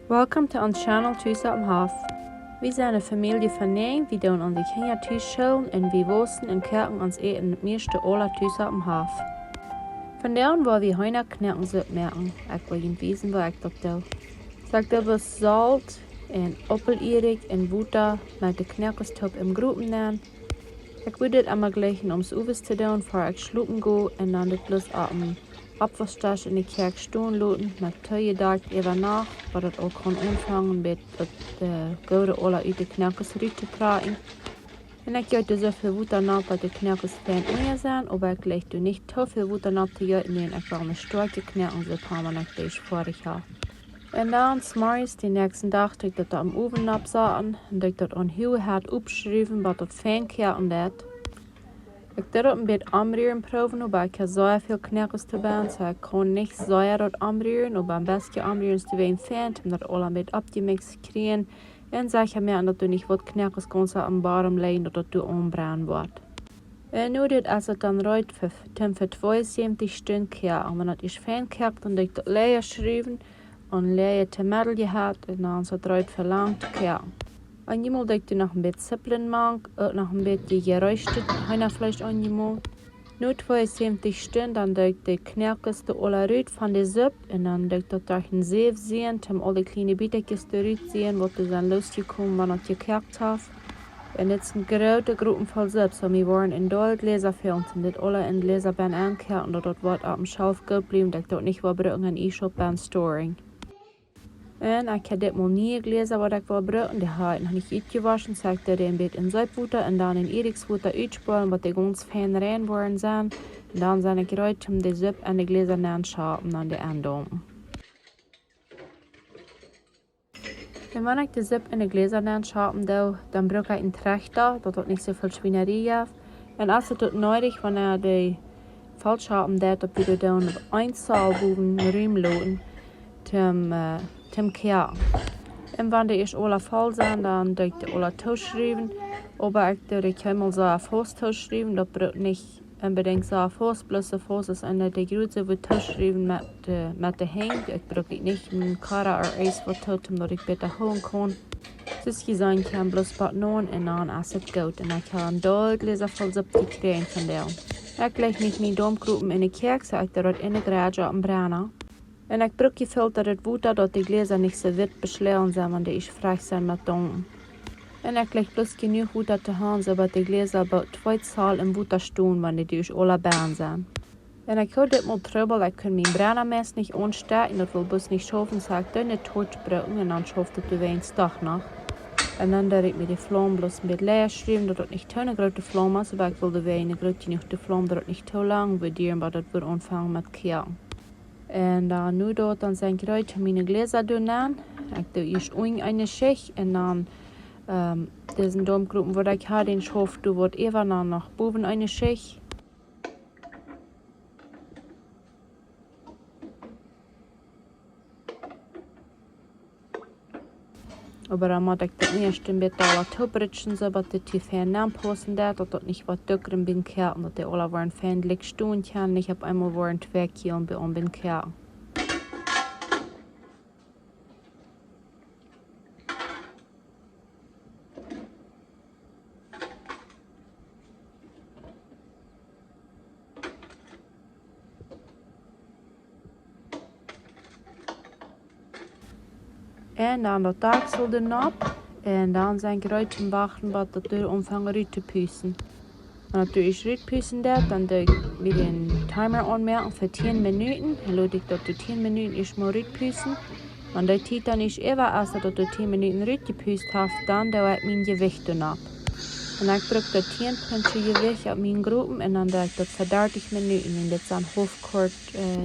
Welcome to ons channel Thuis op Half. We zijn een familie van 9, we doen onze kinderen thuis scholen en we wosten en kerken ons eten het meeste alle thuis op Half. Vandaag wil we Heehna kneaken opmerken. Ik wil je wijzen waar ik dat doe. Ik doe zout en appelierik en water met de kneakestop in groepen nemen. Ik wil dit allemaal gleich om het oevers te doen voor ik slopen ga en dan dit bloos op een opwastas in de kerk staan laten met 2 dagen even nach, waar het ook kan aanvangen met het gouden alle uit de kneakers eruit te praten. En ik juit dus zoveel water na dat de kneakers fijn onder zijn, maar ik leg er niet te veel water na te juiten, nee, ik wil een sterke kneaken zo gaan we deze vorig jaar. En dan s'morgens de nächste dag dat ik dat am oven opzetten en dat ik dat aan heel hard opschrijven, wat dat fijn keren deed. Ik deed dat een beetje aanrühren proeven, maar ik heb zo veel kneakers te doen, so ik kan niet zo dat aanrühren, maar een beetje aanrühren te ween fijn, om dat al een beetje opgemixt te krijgen. En zeker meer dat er niet wat kneakers kan zo aan warm liggen, dat het aanbranden wordt. En nu dit als het dan ruikt voor 72 stunden keren, en dat is fijn kert, dan doe ik dat leer schrijven. En leer te middel gehad en dan zo draait verlangt keren. En je moet ik nog een beetje sippelen maken, ook nog een beetje geroosterd Heehna-vlees aan je moet. Nu 72 stunden, dan doe ik de kneakers de alle uit van de soep en dan doe ik dat door een zeef zien, om alle kleine bietekjes eruit te zien, wat er dan losgekomen wanneer het gekert heeft. En dit is een grote groep vol soep, so we worden in doel gläser filmen, dit alle in gläser ben aankeren, dat het wordt op dem Schalf goed blijven, dat ik dat niet wil gebruiken en e-shop ben storing. En ik heb dit mal nie gelezen wat ik wil gebruiken. Die heb ik nog niet uitgewaschen. Dus ik dat een beetje in zeepwater en dan in erikswater uitspoelen, wat die ganz fijn rein worden zijn. En dan zijn ik eruit om de soep en de gläser na schapen aan de aandomen. En wanneer ik de soep en de gläser na schapen doe, dan gebruik ik een trechter, dat het niet zoveel schwienerie heeft. En als het nodig wanneer de valschapen deed, dan moet je dan op 1 zaal boven ruim laten. Tim keren. En wanneer is alle vol zijn, dan doe ik de alle toeschrijven. Maar ik doe ik helemaal zo auf Haus toeschrijven. Dat braucht niet unbedingt zo auf Haus, bloß auf Haus is en de grootste wordt toeschrijven met de hang. Ik gebruik niet mijn kara of ijs wat tot, omdat ik beter houden kan. Dus je zijn kan bloß wat doen en dan is het goed. En ik heb een doelgläser vol soep gekregen van daar. Ik leg niet mijn domgroepen in de kerk, zo ik dat in de garage op een brander. En ik gebruik gefilterd water, dat de gläser niet zo wit beschleren zijn, want die is vrij zijn met donken. En ik leg plus genoeg water te gaan, zodat de gläser about 2 zaal in water staan, wanneer die dus alle baan zijn. En ik houd dit mal trouble, ik kan mijn brennermes niet aansteken, dat wil bus niet schaffen, zo ik dan niet tot gebruiken en dan schaft het de wijn dag nog. En dan doe ik met de vlam bloß een beetje leer schrijven, dat het niet te grote vlam is, maar ik wil de wijn groot genoeg de vlam, dat het niet te lang wordt duren, maar dat wordt aanvangen met keren. En dan nu dat dan zijn ik eruit mijn gläser doen aan. Ik doe eerst een schicht en dan deze domgroepen wat ik had in schoof, doe wordt even dan nog boven een schicht. Maar dan moet ik dat eerst een beetje alle toebritschen, zodat het hier fijn aanpassen dat het niet wat dikker in binnenkeren, omdat die alle worden fijn lik staan kan. Ik heb eenmaal worden 2 kilo bij binnenkeren. En dan dat taaksel erop. En dan zijn ik eruit te wachten wat dat deur omvangen uit te pussen. En als ik eruit pussen dat, dan doe ik weer een timer aanmerken voor 10 minuten. En laat ik dat de 10 minuten eerst maar uit pussen. En die tijd dan is even als dat de 10 minuten uit gepust heeft, dan doe ik mijn gewicht erop. En ik druk dat 10 puntje gewicht op mijn groepen en dan doe ik dat voor 30 minuten. En dit zijn hoofdkort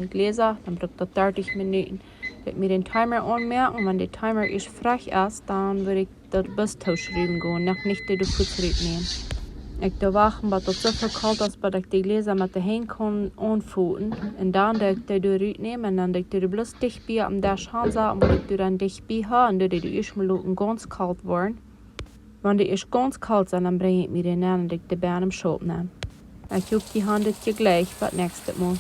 gläser, dan druk ik dat 30 minuten. Ik moet den timer aanmerken, wanneer de timer is vrij is, dan wil ik dat bus toeschrijven gaan, nog niet de voet nemen. Ik doe wachten wat het zoveel koud is, dat ik de gläser met de hand kan aanvoelen. En dan doe ik de eruit nemen en dan doe ik de blos dichtbij om daar gaan zetten, omdat ik de dan dichtbij heb en doe ik de eerst maar laten ganz koud worden. Wanneer die is ganz koud zijn, dan breng ik me de aan en doe ik de baan om schoop nemen. Ik hoop die handen gleich voor het nächste Mal.